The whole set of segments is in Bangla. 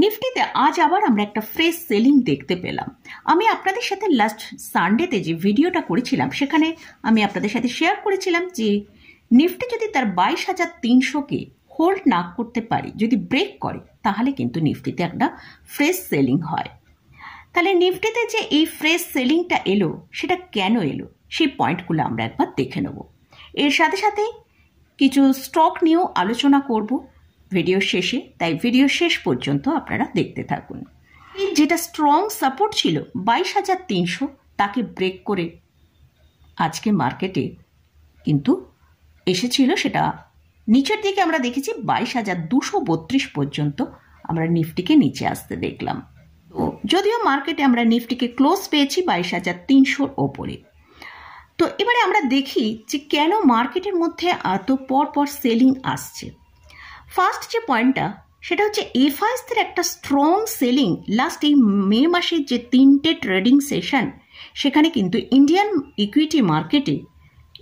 নিফটিতে আজ আবার আমরা একটা ফ্রেশ সেলিং দেখতে পেলাম। আমি আপনাদের সাথে লাস্ট সানডেতে যে ভিডিওটা করেছিলাম সেখানে আমি আপনাদের সাথে শেয়ার করেছিলাম যে নিফটি যদি তার 22,300কে হোল্ড না করতে পারে, যদি ব্রেক করে, তাহলে কিন্তু নিফটিতে একটা ফ্রেশ সেলিং হয়। তাহলে নিফটিতে যে এই ফ্রেশ সেলিংটা এলো সেটা কেন এলো সেই পয়েন্টগুলো আমরা একবার দেখে নেব। এর সাথে সাথে কিছু স্টক নিয়েও আলোচনা করব ভিডিও শেষে, তাই ভিডিও শেষ পর্যন্ত আপনারা দেখতে থাকুন। যেটা স্ট্রং সাপোর্ট ছিল 22,300, তাকে ব্রেক করে আজকে মার্কেটে কিন্তু এসেছিল, সেটা নিচের দিকে আমরা দেখেছি 22,232 পর্যন্ত আমরা নিফটিকে নিচে আসতে দেখলাম। তো যদিও মার্কেটে আমরা নিফটিকে ক্লোজ পেয়েছি 22,300-র ওপরে। তো এবারে আমরা দেখি যে কেন মার্কেটের মধ্যে এত পর সেলিং আসছে। ফার্স্ট যে পয়েন্টটা সেটা হচ্ছে এফআইএসদের একটা স্ট্রং সেলিং লাস্ট এই মে মাসের যে 3টে ট্রেডিং সেশন, সেখানে কিন্তু ইন্ডিয়ান ইকুইটি মার্কেটে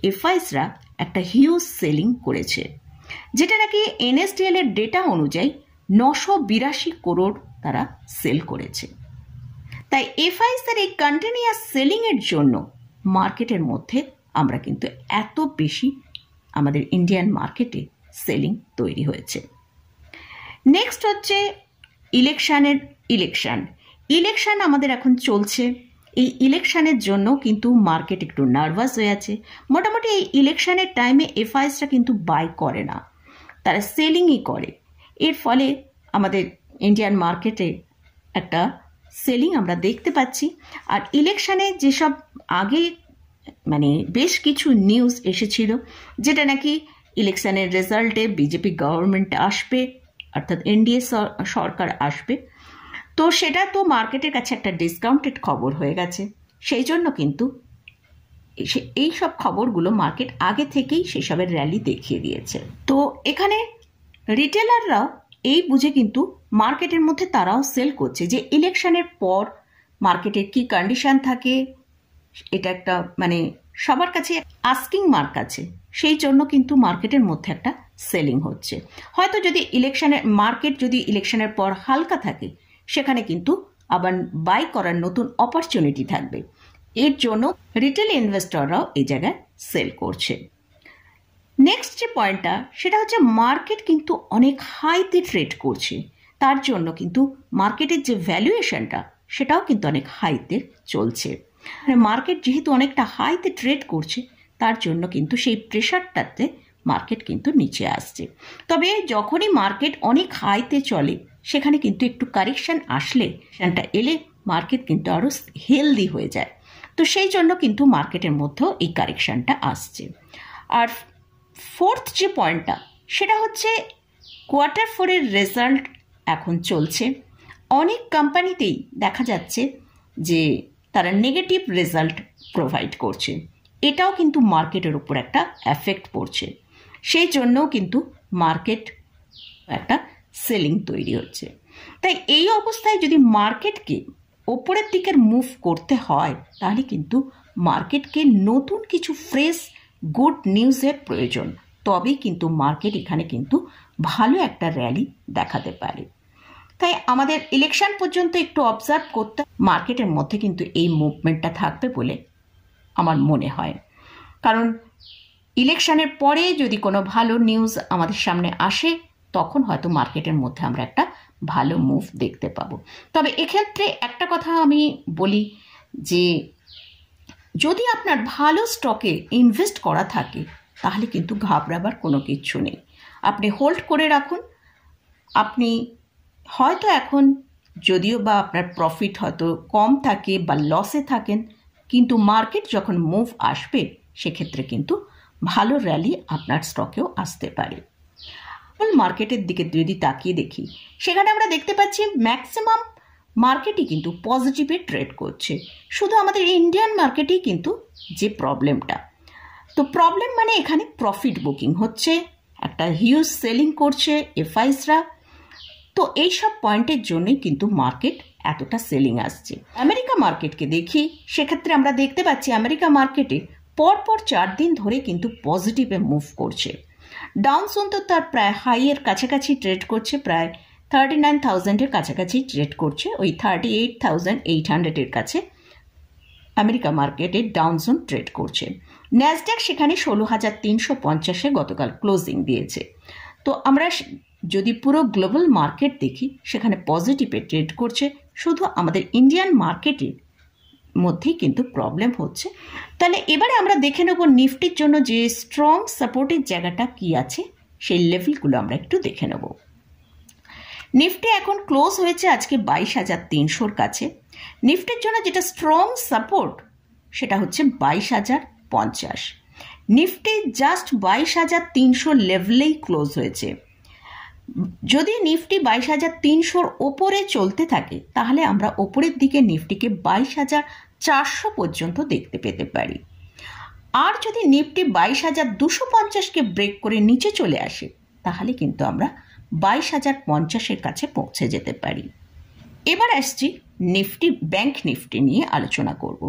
এফআইএসরা একটা হিউজ সেলিং করেছে, যেটা নাকি এনএসডিএল এর ডেটা অনুযায়ী 982 করোড় তারা সেল করেছে। তাই এফআইএসদের এই কন্টিনিউয়াস সেলিং এর জন্য মার্কেটের মধ্যে আমরা কিন্তু এত বেশি আমাদের ইন্ডিয়ান মার্কেটে সেলিং তৈরি হয়েছে। নেক্সট হচ্ছে ইলেকশন আমাদের এখন চলছে। এই ইলেকশনের জন্য কিন্তু মার্কেট একটু নার্ভাস হয়ে আছে। মোটামুটি এই ইলেকশনের টাইমে এফআইএসরা কিন্তু বাই করে না, তারা সেলিংই করে। এর ফলে আমাদের ইন্ডিয়ান মার্কেটে একটা সেলিং আমরা দেখতে পাচ্ছি। আর ইলেকশনে যেসব আগে বেশ কিছু নিউজ এসেছিল, যেটা নাকি ইলেকশনের রেজাল্টে বিজেপি গভর্নমেন্ট আসবে, অর্থাৎ এনডিএ সরকার আসবে, তো সেটা তো মার্কেটের কাছে একটা ডিসকাউন্টেড খবর হয়ে গেছে। সেই জন্য কিন্তু এই সব খবরগুলো মার্কেট আগে থেকেই সেসবের র্যালি দেখিয়ে দিয়েছে। তো এখানে রিটেলাররাও এই বুঝে কিন্তু মার্কেটের মধ্যে তারাও সেল করছে যে ইলেকশনের পর মার্কেটের কি কন্ডিশন থাকে, এটা একটা সবার কাছে আস্কিং মার্ক আছে। সেই জন্য কিন্তু মার্কেটের মধ্যে একটা সেলিং হচ্ছে। হয়তো যদি ইলেকশনের পর হালকা থাকে, সেখানে কিন্তু আবার বাই করার নতুন অপরচুনিটি থাকবে। এর জন্য রিটেল ইনভেস্টররাও এই জায়গায় সেল করছে। নেক্সট যে পয়েন্টটা সেটা হচ্ছে মার্কেট কিন্তু অনেক হাইতে ট্রেড করছে, তার জন্য কিন্তু মার্কেটের যে ভ্যালুয়েশনটা সেটাও কিন্তু অনেক হাইতে চলছে। মার্কেট যেহেতু অনেকটা হাইতে ট্রেড করছে, তার জন্য কিন্তু সেই প্রেশারটাতে মার্কেট কিন্তু নিচে আসছে। তবে যখনই মার্কেট অনেক হাইতে চলে, সেখানে কিন্তু একটু কারেকশন আসলে, সেটা এলে মার্কেট কিন্তু আরও হেলদি হয়ে যায়। তো সেই জন্য কিন্তু মার্কেটের মধ্যেও এই কারেকশনটা আসছে। আর ফোর্থ যে পয়েন্টটা সেটা হচ্ছে Q4-এর রেজাল্ট এখন চলছে। অনেক কোম্পানিতেই দেখা যাচ্ছে যে তারা নেগেটিভ রেজাল্ট প্রোভাইড করছে। এটাও কিন্তু মার্কেটের উপর একটা এফেক্ট পড়ছে। সেই জন্যও কিন্তু মার্কেট একটা সেলিং তৈরি হচ্ছে। তাই এই অবস্থায় যদি মার্কেটকে ওপরের দিকের মুভ করতে হয়, তাহলে কিন্তু মার্কেটকে নতুন কিছু ফ্রেশ গুড নিউজের প্রয়োজন। তবেই কিন্তু মার্কেট এখানে কিন্তু ভালো একটা র্যালি দেখাতে পারে। তাই আমাদের ইলেকশন পর্যন্ত একটু অবজার্ভ করতে, মার্কেটের মধ্যে কিন্তু এই মুভমেন্টটা থাকবে বলে আমার মনে হয়। কারণ ইলেকশনের পরে যদি কোনো ভালো নিউজ আমাদের সামনে আসে, তখন হয়তো মার্কেটের মধ্যে আমরা একটা ভালো মুভ দেখতে পাবো। তবে এক্ষেত্রে একটা কথা আমি বলি যে যদি আপনার ভালো স্টকে ইনভেস্ট করা থাকে, তাহলে কিন্তু ঘাবড়াবার কোনো কিচ্ছু নেই। আপনি হোল্ড করে রাখুন। আপনি হয়তো এখন যদিও বা আপনার প্রফিট হয়তো কম থাকে বা লসে থাকেন, কিন্তু মার্কেট যখন মুভ আসবে, সেক্ষেত্রে কিন্তু ভালো র্যালি আপনার স্টকেও আসতে পারে। মার্কেটের দিকে যদি তাকিয়ে দেখি, সেখানে আমরা দেখতে পাচ্ছি ম্যাক্সিমাম মার্কেটই কিন্তু পজিটিভে ট্রেড করছে। শুধু আমাদের ইন্ডিয়ান মার্কেটেই কিন্তু যে প্রবলেমটা, তো প্রবলেম এখানে প্রফিট বুকিং হচ্ছে, একটা হিউজ সেলিং করছে এফআইএসরা। তো এইসব পয়েন্টের জন্যই কিন্তু মার্কেট এতটা সেলিং আসছে। আমেরিকা মার্কেটকে দেখি, সেক্ষেত্রে আমরা দেখতে পাচ্ছি আমেরিকা মার্কেটে পরপর 4 দিন ধরে কিন্তু পজিটিভে মুভ করছে। ডাউনসন তো তার প্রায় হাইয়ের কাছাকাছি ট্রেড করছে, প্রায় 39,000-এর কাছাকাছি ট্রেড করছে, ওই 38,800-এর কাছে আমেরিকা মার্কেটে ডাউন জোন ট্রেড করছে। ন্যাসড্যাক সেখানে 16,350-এ গতকাল ক্লোজিং দিয়েছে। তো আমরা যদি পুরো গ্লোবাল মার্কেট দেখি, সেখানে পজিটিভে ট্রেড করছে, শুধু আমাদের ইন্ডিয়ান মার্কেটের মধ্যেই কিন্তু প্রবলেম হচ্ছে। তাহলে এবারে আমরা দেখে নেব নিফটির জন্য যে স্ট্রং সাপোর্টের জায়গাটা কি আছে, সেই লেভেলগুলো আমরা একটু দেখে নেব। নিফটি এখন ক্লোজ হয়েছে আজকে 22,300-র কাছে। নিফটির জন্য যেটা স্ট্রং সাপোর্ট সেটা হচ্ছে 22,050। নিফটি জাস্ট 22,300 লেভেলেই ক্লোজ হয়েছে। যদি নিফটি 22,300-র ওপরে চলতে থাকে, তাহলে আমরা ওপরের দিকে নিফটিকে 22,400 পর্যন্ত দেখতে পেতে পারি। আর যদি নিফটি 22,250-কে ব্রেক করে নিচে চলে আসে, তাহলে কিন্তু আমরা 22,050-এর কাছে পৌঁছে যেতে পারি। এবার আসছি নিফটি, ব্যাংক নিফটি নিয়ে আলোচনা করব।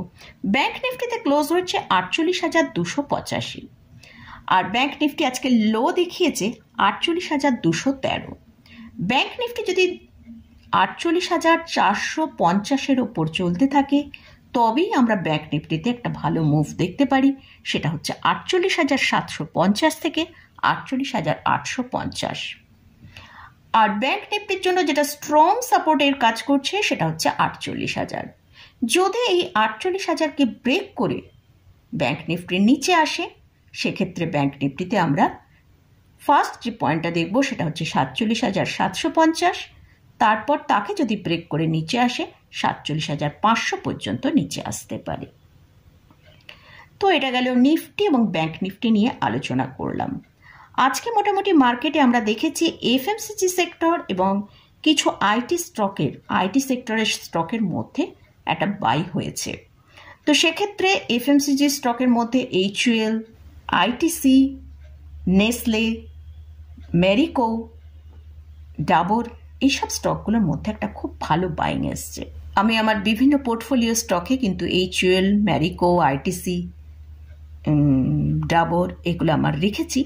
ব্যাংক নিফটিতে ক্লোজ হচ্ছে 48,285, আর ব্যাংক নিফটি আজকে লো দেখিয়েছে 48,213। ব্যাংক নিফটি যদি 48,450-এর ওপর চলতে থাকে, তবেই আমরা ব্যাংক নিফটিতে একটা ভালো মুভ দেখতে পারি। সেটা হচ্ছে 48,750 থেকে 48,850। আর ব্যাংক নিফটির জন্য যেটা স্ট্রং সাপোর্টের কাজ করছে সেটা হচ্ছে 48,000। যদি এই 48,000-কে ব্রেক করে ব্যাংক নিফটির নিচে আসে, সেক্ষেত্রে ব্যাংক নিফটিতে আমরা ফার্স্ট যে পয়েন্টটা দেখব সেটা হচ্ছে 47,750। তারপর তাকে যদি ব্রেক করে নিচে আসে, 47,500 পর্যন্ত নিচে আসতে পারে। তো এটা গেল নিফটি এবং ব্যাংক নিফটি নিয়ে আলোচনা করলাম। আজকে মোটামুটি মার্কেটে আমরা দেখেছি এফএমসিজি সেক্টর এবং কিছু আইটি সেক্টরের স্টকের মধ্যে একটা বাই হয়েছে। তো সেক্ষেত্রে এফএমসিজি স্টকের মধ্যে HUL, ITC, Nestle, merry-go, Dabur, এইসব স্টকগুলোর মধ্যে একটা খুব ভালো বাইং এসছে। আমি আমার বিভিন্ন পোর্টফোলিও স্টকে কিন্তু HUL, মেরিকো, আইটিসি, ডাবর এগুলো আমার রেখেছি।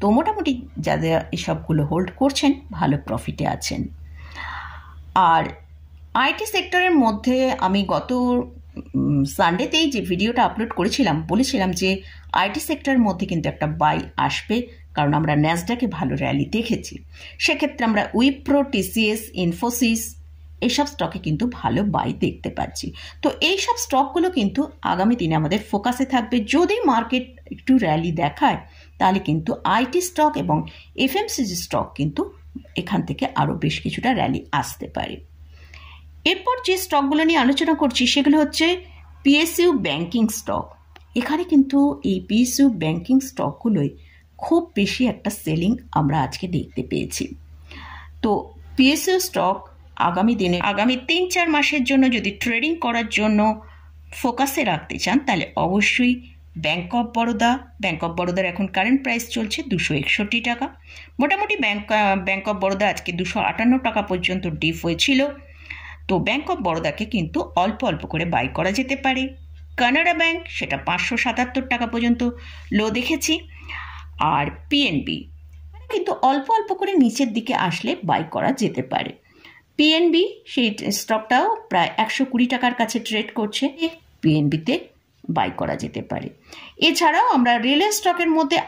তো মোটামুটি যাদের এসবগুলো হোল্ড করছেন ভালো প্রফিটে আছেন। আর আইটি সেক্টরের মধ্যে আমি গত সানডেতেই যে ভিডিওটা আপলোড করেছিলাম, বলেছিলাম যে আইটি সেক্টরের মধ্যে কিন্তু একটা বাই আসবে, কারণ আমরা ন্যাসড্যাকে ভালো র্যালি দেখেছি। সেক্ষেত্রে আমরা উইপ্রো, TCS, ইনফোসিস এইসব স্টকে কিন্তু ভালো বাই দেখতে পাচ্ছি। তো এইসব স্টকগুলো কিন্তু আগামী দিনে আমাদের ফোকাসে থাকবে। যদি মার্কেট একটু র্যালি দেখায়, তাহলে কিন্তু আইটি স্টক এবং এফএমসিজি স্টক কিন্তু এখান থেকে আরও বেশ কিছুটা র্যালি আসতে পারে। এরপর যে স্টকগুলো নিয়ে আলোচনা করছি সেগুলো হচ্ছে PSU ব্যাংকিং স্টক। এখানে কিন্তু এই PSU ব্যাংকিং স্টকগুলোই খুব বেশি একটা সেলিং আমরা আজকে দেখতে পেয়েছি। তো PSU স্টক আগামী 3-4 মাসের জন্য যদি ট্রেডিং করার জন্য ফোকাসে রাখতে চান, তাহলে অবশ্যই ব্যাংক অফ বরোদার এখন কারেন্ট প্রাইস চলছে 261 টাকা। মোটামুটি ব্যাংক অফ বরোদা আজকে 258 টাকা পর্যন্ত ডিপ হয়েছিল। তো ব্যাংক অফ বরোদাকে কিন্তু অল্প অল্প করে বাই করা যেতে পারে। কানাড়া ব্যাংক সেটা 577 টাকা পর্যন্ত লো দেখেছি। আর PNB কিন্তু অল্প অল্প করে নিচের দিকে আসলে বাই করা যেতে পারে। PNB সেই স্টকটাও প্রায় 120 টাকার কাছে ট্রেড করছে, PNBতে বাই করা যেতে পারে। এছাড়াও আমরা রেলের স্টকের মধ্যে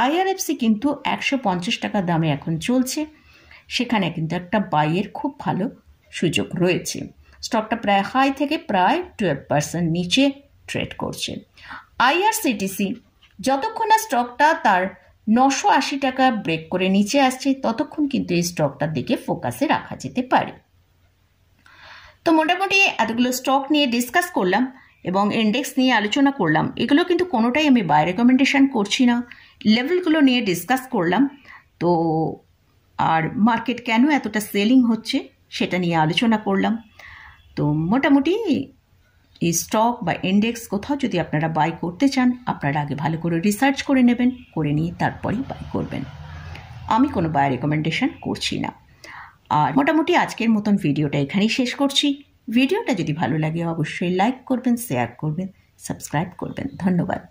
IRFC কিন্তু 150 টাকা দামে এখন চলছে। সেখানে কিন্তু একটা বাইয়ের খুব ভালো সুযোগ রয়েছে। স্টকটা প্রায় হাই থেকে প্রায় 12% নিচে ট্রেড করছে। IRCTC যতক্ষণ না স্টকটা তার 980 টাকা ব্রেক করে নিচে আসছে, ততক্ষণ কিন্তু এই স্টকটার দিকে ফোকাসে রাখা যেতে পারে। তো মোটামুটি এতগুলো স্টক নিয়ে ডিসকাস করলাম এবং ইন্ডেক্স নিয়ে আলোচনা করলাম। এগুলো কিন্তু কোনোটাই আমি বাই রেকমেন্ডেশন করছি না, লেভেলগুলো নিয়ে ডিসকাস করলাম। তো আর মার্কেট কেন এতটা সেলিং হচ্ছে সেটা নিয়ে আলোচনা করলাম। তো মোটামুটি এই স্টক বা ইন্ডেক্স কোথাও যদি আপনারা বাই করতে চান, আপনারা আগে ভালো করে রিসার্চ করে নেবেন, করে নিয়ে তারপরেই বাই করবেন। আমি কোনো বাই রেকমেন্ডেশন করছি না। আর মোটামুটি আজকের মতন ভিডিওটা এখানেই শেষ করছি। ভিডিওটা যদি ভালো লাগে অবশ্যই লাইক করবেন, শেয়ার করবেন, সাবস্ক্রাইব করবেন। ধন্যবাদ।